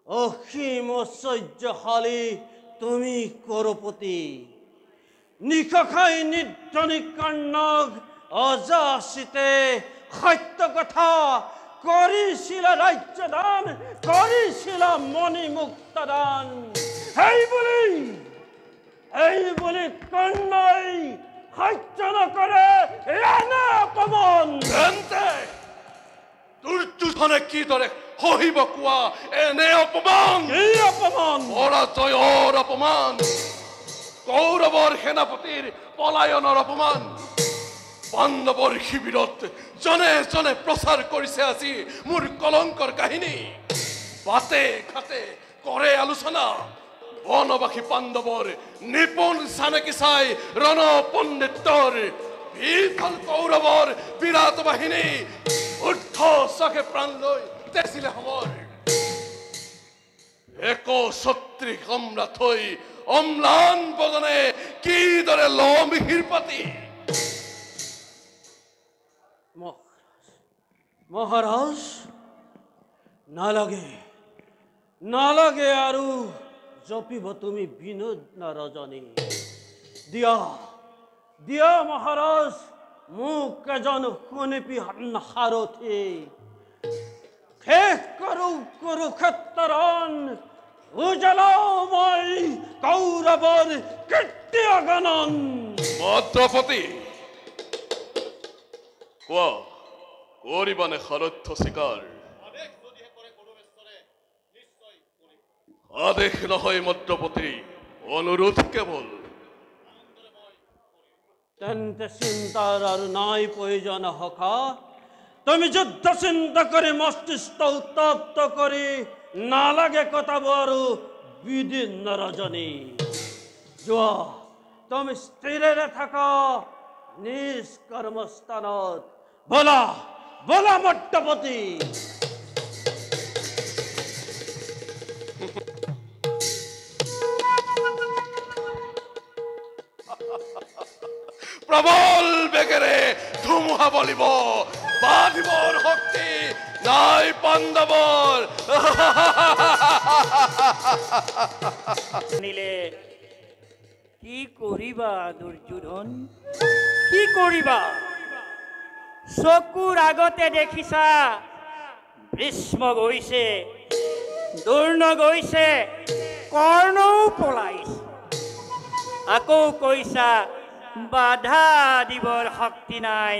অসীম ঐশ্বৰ্যশালী তুমি কৰপতি। নিশাখাই নিৰ্ধনী কৰ্ণক অযাচিতে সত্য কথা কৰিছিলা ৰাজ্যদান, কৰিছিলা মণিমুক্ত দান। সেই বুলি কৰ্ণই সহ্য নকৰে এনে অপমান। দুৰ্যোধনে কিদৰে সহিব কোৱা এনে অপমান? কি অপমান? পৰাজয়ৰ অপমান, কৌৰৱৰ সেনাপতিৰ পলায়নৰ অপমান। পাণ্ডৱৰ শিবিৰত জনে জনে প্ৰচাৰ কৰিছে আজি মোৰ কলংকৰ কাহিনী। বাটে ঘাটে কৰে আলোচনা। বনবাসী পাণ্ডৱৰ নিপুণ চানেকি চাই ৰণ পণ্ডিতৰ ভীষণ কৌৰৱৰ বিৰাট বাহিনী উদ্ধ চাকে প্ৰাণ লৈ তেছিলে সময় একো ছত্ৰী সম্ৰাট হৈ অম্লান বদনে কিদৰে লমিহিৰ পাতি মহাৰাজ নালাগে নালাগে আৰু জপিব তুমি বিনোদ না ৰজনী দিয়া দিয়া মহাৰাজ মোক এজন শুনিপি সাৰথি শেষ কৰো কুৰুক্ষেত্ৰৰণ উজলাও মই কৌৰৱৰ কীৰ্তি অগণন মদ্ৰপতি কোৱা কৰিবানে সাৰথ্য স্বীকাৰ আদেশ নহয় মদ্ৰপতি অনুৰোধ কেৱল তেন্তে চিন্তাৰ আৰু নাই প্ৰয়োজন সখা তুমি যুদ্ধ চিন্তা কৰি মস্তিষ্ক উত্তপ্ত কৰি নালাগে কটাব আৰু বিদিন ৰজনী যোৱা তুমি স্থিৰেৰে থাকা নিজ কৰ্মস্থানত বলা বলা মদ্ৰপতি প্ৰবল বেগেৰে ধুমুহা বলিব বাঁধিবৰ শক্তি নাই পাণ্ডৱৰ নিলে কি কৰিবা দুৰ্যোধন কি কৰিবা চকুৰ আগতে দেখিছা ভীষ্ম গৈছে দ্ৰোণ গৈছে কৰ্ণও পলাইছে আকৌ কৈছা বাধা দিবৰ শক্তি নাই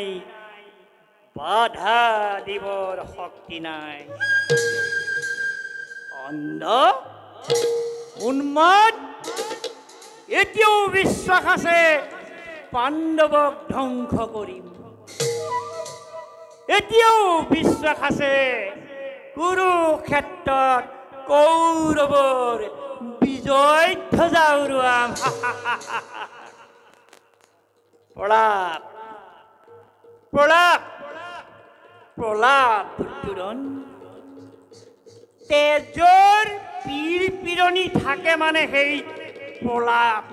বাধা দিবৰ শক্তি নাই অন্ধ উন্মাদ এতিয়াও বিশ্বাস আছে পাণ্ডৱক ধ্বংস কৰিম এতিয়াও বিশ্বাস আছে কুৰুক্ষেত্ৰত কৌৰৱৰ বিজয় ধ্বজা উৰুৱাম প্ৰলাপ প্ৰলাপ প্ৰলাপ দুৰ্যোধন তেজৰ পীৰ পিৰণি থাকে মানে সেই প্ৰলাপ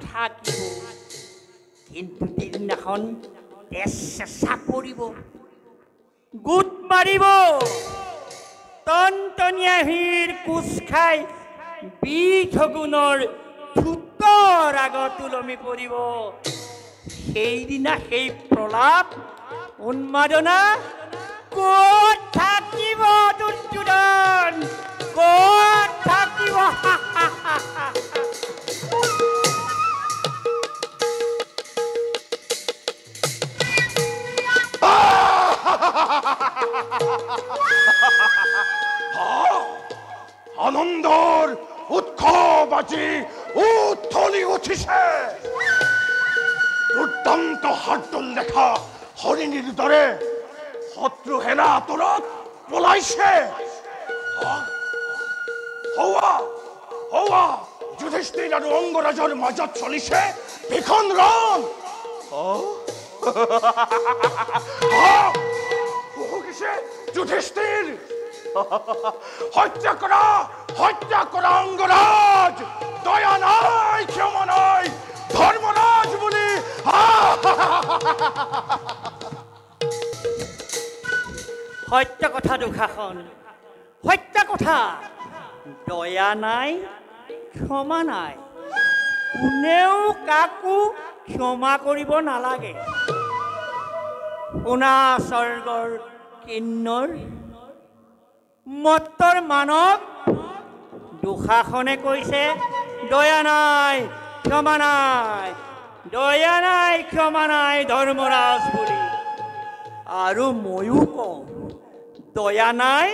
থাকিব কিন্তু দিনাখন তেজ চেঁচা পৰিব গোট মাৰিব টনটনীয়া হীৰ কোচ খাই বিষ গুণৰ ঠোঁটৰ আগত ওলমি পৰিব সেইদিনা সেই প্ৰলাপ উন্মাদনা ক'ত থাকিব দুৰ্যোধন ক'ত থাকিব আনন্দৰ উৎসৱ আজি উঠলি উঠিছে দুৰ্দান্ত হাতল দেখা হৰিণীৰ দৰে শত্ৰু সেনা আঁতৰত পলাইছে হৌৱা হৌৱা যুধিষ্ঠিৰ আৰু অংগৰাজৰ মাজত চলিছে ভীষণ ৰণ যুধিষ্ঠিৰ হত্যা কৰা অংগৰাজ দয়া নাই ক্ষমা নাই ধৰ্মৰাজ বুলি সত্য কথা দুষাখন সত্য কথা দয়া নাই ক্ষমা নাই কোনেও কাকো ক্ষমা কৰিব নালাগে শুনা স্বৰ্গৰ কিন্নৰ মত্তৰ মানৱ দুষাখনে কৈছে দয়া নাই ক্ষমা নাই দয়া নাই ক্ষমা নাই ধৰ্মৰাজ বুলি আৰু ময়ো কওঁ দয়া নাই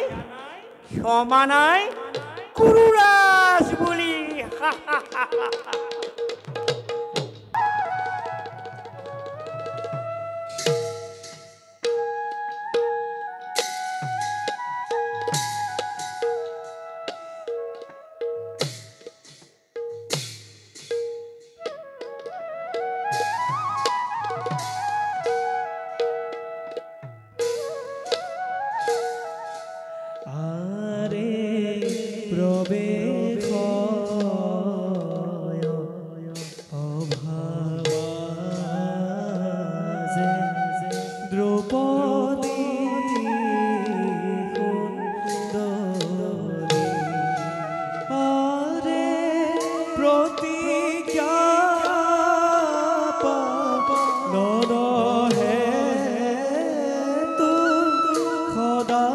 ক্ষমা নাই কুৰুৰাজ বুলি দ্রৌপদী আরে প্রতিজ্ঞা পালন হে তু খোদা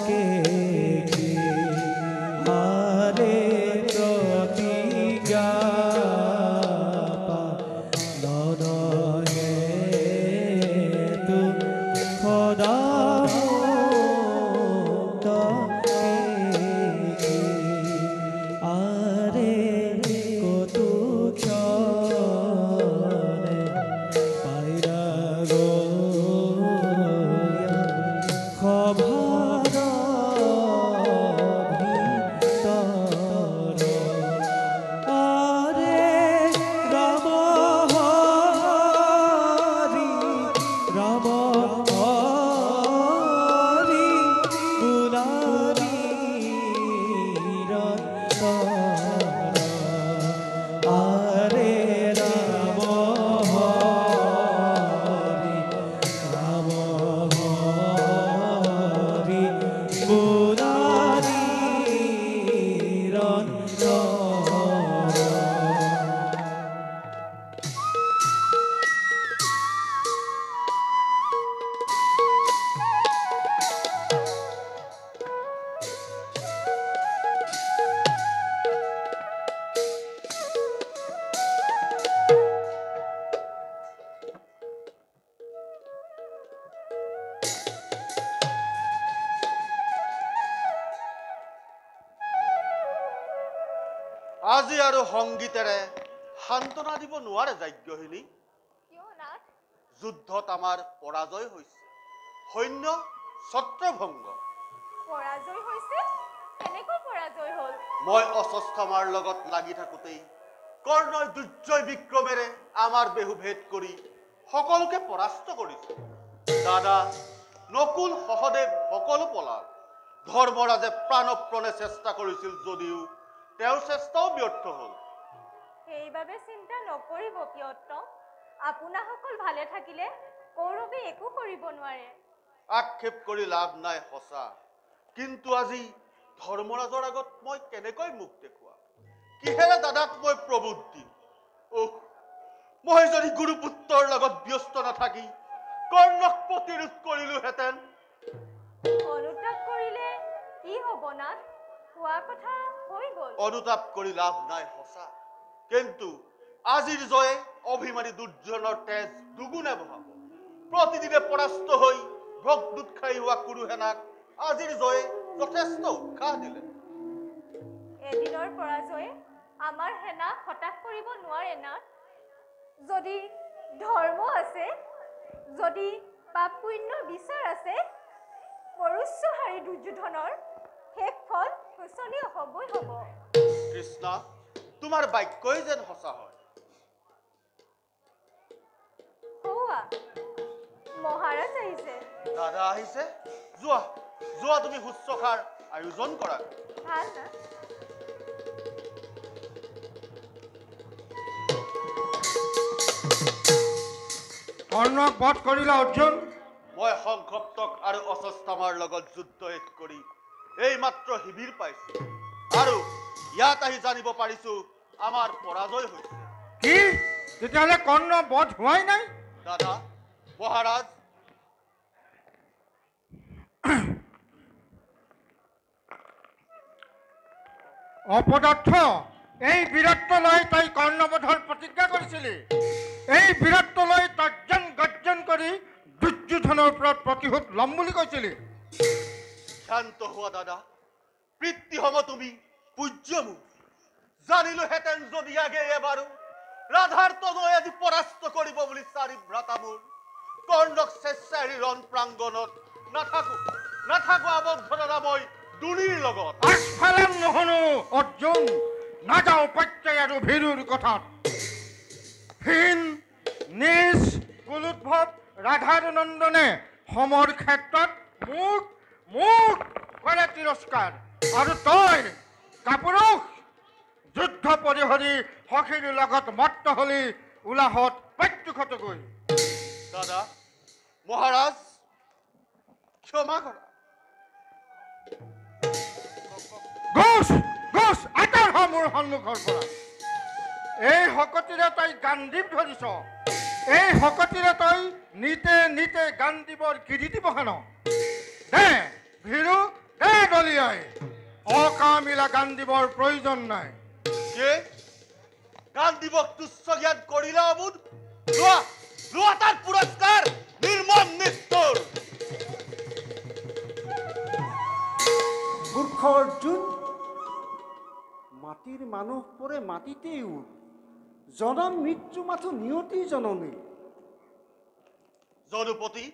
কে আরে প্রতিজ্ঞা পালন হে তু খোদা আরে কতু ক্ষণে পাইরা গো খবর ভিতর আরে রাম হরি রাম হরি মুরারি আরে রাম হরি রাম হরি মুরারি আজি আৰু সংগীতেৰে সান্তনা দিব নোৱাৰে যাজ্ঞহিনী। কিয় নাথ? যুদ্ধত আমাৰ পৰাজয় হৈছে, সৈন্য ছত্ৰভংগ। পৰাজয় হৈছে? কেনেকৈ পৰাজয় হ'ল? মই অশ্বত্থামাৰ লগত লাগি থাকোঁতেই কৰ্ণই দুৰ্জয় বিক্ৰমেৰে আমাৰ বেহু ভেদ কৰি সকলোকে পৰাস্ত কৰিছে। দাদা নকুল সহদেৱ সকলো পলাল। ধৰ্মৰাজে প্ৰাণপ্ৰণে চেষ্টা কৰিছিল যদিও তেওঁৰ চেষ্টাও ব্যৰ্থ হ'ল। সেইবাবে চিন্তা নকৰিব পিয়ত্ত। আপোনাসকল ভালে থাকিলে কৌৰৱে একো কৰিব নোৱাৰে। আক্ষেপ কৰি লাভ নাই সঁচা, কিন্তু আজি ধৰ্মৰাজৰ আগত মই কেনেকৈ মুখ দেখুৱাম? কিহেৰে দাদাক মই প্ৰবোধ দিম? মই যদি গুৰুপুত্ৰৰ লগত ব্যস্ত নাথাকি কৰ্ণক প্ৰতিৰোধ কৰিলোহেঁতেন। অনুতাপ কৰিলে কি হ'ব নাথ? কোৱা কথা হৈ গ'ল। অনুতাপ কৰি লাভ নাই সঁচা, কিন্তু আজিৰ জয়ে অভিমানী দুৰ্যোধনৰ তেজ দুগুণে বহাব। প্ৰতিদিনে পৰাস্ত হৈ ভোগদুত খাই হোৱা কুৰুসেনাক আজিৰ জয়ে যথেষ্ট উৎসাহ দিলে। এদিনৰ পৰাজয়ে আমাৰ সেনা হতাশ কৰিব নোৱাৰে নাথ। যদি ধৰ্ম আছে, যদি পাপ পুণ্য বিচাৰ আছে, পৰুষ্যহাৰী দুৰ্যোধনৰ শেষ ফল শোচনীয় হ'বই হ'ব। কৃষ্ণ, তোমাৰ বাক্যই যেন সঁচা হয়। সৌৱা মহাৰাজ আহিছে। দাদা আহিছে? যোৱা যোৱা, তুমি শুশ্ৰূষাৰ আয়োজন কৰা। ভাল না? কৰ্ণক বধ কৰিলা অৰ্জুন। মই সংক্ষপ্তক আৰু অশ্বত্থামাৰ লগত যুদ্ধ শেষ কৰি এই মাত্ৰ শিবিৰ পাইছো, আৰু ইয়াত আহি জানিব পাৰিছো আমাৰ পৰাজয় হৈছে। কি তেতিয়াহ'লে কৰ্ণ বধ হোৱাই নাই? দাদা মহাৰাজ, অপদাৰ্থ, এই বীৰত্ব লৈ তই কৰ্ণবধৰ প্ৰতিজ্ঞা কৰিছিলি। এই বীৰত্ব লৈ তৰ্জন গৰ্জন কৰি দুৰ্যোধনৰ ওপৰত প্ৰতিশোধ ল'ম বুলি কৈছিলি। শান্ত হোৱা দাদা, পিতৃসম তুমি পূজ্য মোক। জানিলোহেঁতেন যদি আগে এবাৰো ৰাধাৰ তনয় আজি পৰাস্ত কৰিব বুলি চাৰি ভ্ৰাতা মোৰ কৰ্ণক স্বেচ্ছাই ৰণ প্ৰাংগণত নাথাকো আবদ্ধ দাদা মই দুনীৰ লগত। আস্ফালন নহনো অৰ্জুন, নাযাওঁ প্ৰত্যয় আৰু ভীৰুৰ কথাত। হীন নিজ কুলোদ্ভৱ ৰাধাৰ নন্দনে সমৰ ক্ষেত্ৰত মোক কৰে তিৰস্কাৰ, আৰু তই কাপুৰুষ যুদ্ধ পৰিহৰি সখীৰ লগত মত্ত হলি উলাহত প্ৰত্যক্ষতকৈ। দাদা মহাৰাজ ক্ষমা কৰা। ঘোষ ঘোষ আঁতৰ হ মোৰ সন্মুখৰ পৰা। এই শকতিৰে তই গান্ধীপ ধৰিছ, এই শকতিৰে তই নিতে নিতে গান্ধীপৰ কিৰিটি বহান। দে ভীৰু দে দলিয়াই, অকামিলা গান্ধীপৰ প্ৰয়োজন নাই। কে গান্ধীবক তুচ্ছ জ্ঞান কৰিলা অবুধ? লোৱা লোৱা তাৰ পুৰস্কাৰ নিৰ্মম নিষ্ঠুৰ। মূৰ্খ অৰ্জুন, মাটিৰ মানুহ পৰে মাটিতেই উৰ, জনম মৃত্যু মাথো নিয়তি জননী। যদুপতি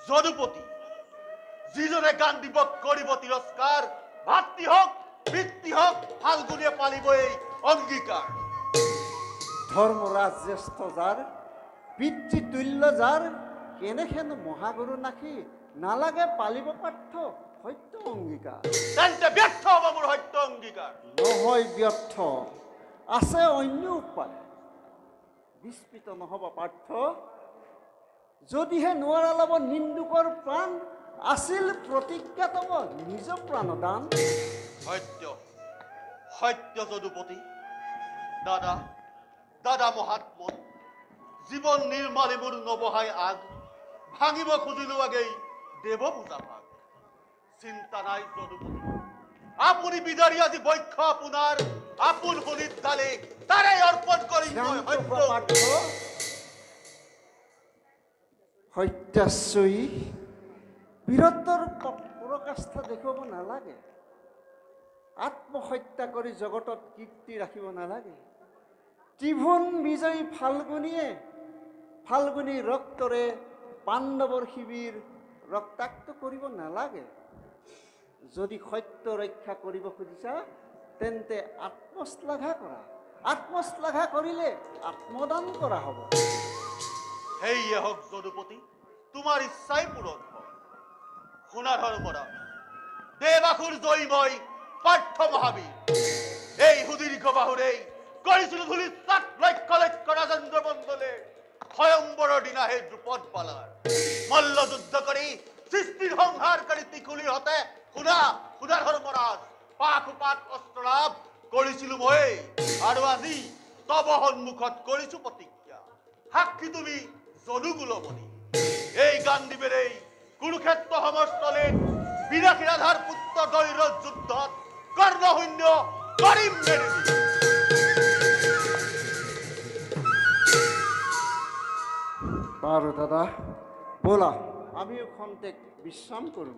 যদুপতি, যিজনে গান্ধীবক কৰিব তিৰস্কাৰ, ভাতৃ হওক পিতৃ হওক ফাল্গুনে পালিব এই অংগীকাৰ। ধৰ্মৰাজ জ্যেষ্ঠ যাৰ, পিতৃতুল্য যাৰ, কেনেহেন মহাগুৰু নাখি নালাগে পালিব পাৰ্থ সত্য অংগীকাৰ। তেন্তে ব্যৰ্থ হ'ব মোৰ সত্য অংগীকাৰ। নহয় ব্যৰ্থ, আছে অন্য উপায়। বিস্মিত নহ'ব পাৰ্থ, যদিহে নোৱাৰা ল'ব নিন্দুকৰ প্ৰাণ, আছিল প্ৰতিজ্ঞা তব নিজ প্ৰাণদান। সত্য সত্য যদুপতি। দাদা দাদা মহাত্মন, জীৱন নিৰ্মাণে মোৰ নবহাই আগ, ভাঙিব খুজিলো আগেই দেৱ পূজা ভাগ। চিন্তা নাই যদুপতি, আপুনি বিদাৰি আজি বক্ষ আপোনাৰ, আপোন শনিত ডালে তাৰে অৰ্পণ কৰিম মই সত্য। সত্যাশ্ৰয়ী বীৰত্বৰ পৰকাষ্ঠা দেখুৱাব নালাগে, আত্মহত্যা কৰি জগতত কীৰ্তি ৰাখিব নালাগে। ত্ৰিভুৱন বিজয়ী ফাল্গুনী ৰক্তৰে পাণ্ডৱৰ শিবিৰ ৰক্তাক্ত কৰিব নালাগে। যদি সত্য ৰক্ষা কৰিব খুজিছা তেন্তে আত্মশ্লাঘা কৰা, আত্মশ্লাঘা কৰিলে আত্মদান কৰা হ'ব। সেয়ে হওক যদুপতি, তোমাৰ ইচ্ছাই পূৰণ হওক। শুনা ধৰ্মৰা, দেৱাসুৰ জয়ময় পাৰ্থ মহাবীৰ, এই সুদীৰ্ঘ বাহুৰেই কৰিছিলো ধূলিচাত লক্ষ লক্ষ ৰাজেন্দ্ৰ মণ্ডলে, স্বয়ম্বৰৰ দিনা সেই দ্ৰুপদ বালাৰ মল্ল যুদ্ধ কৰি সৃষ্টিৰ সংহাৰকাৰী ত্ৰিকুলিৰ হতে শুনা শুনা ধৰ্মৰাজ, পাশুপাত অস্ত্ৰ লাভ কৰিছিলো মই, আৰু আজি তব সন্মুখত কৰিছো প্ৰতিজ্ঞা। সাক্ষী তুমি যদুকুলমণি, এই গান্ধীবেৰেই কুৰুক্ষেত্ৰ সমস্থলীত বিনাশী ৰাধাৰ পুত্ৰ দৈৰ যুদ্ধত কৰ্ণশূন্য কৰিম মেৰি। বাৰু দাদা ব'লা, আমিও খন্তেক বিশ্ৰাম কৰোঁ।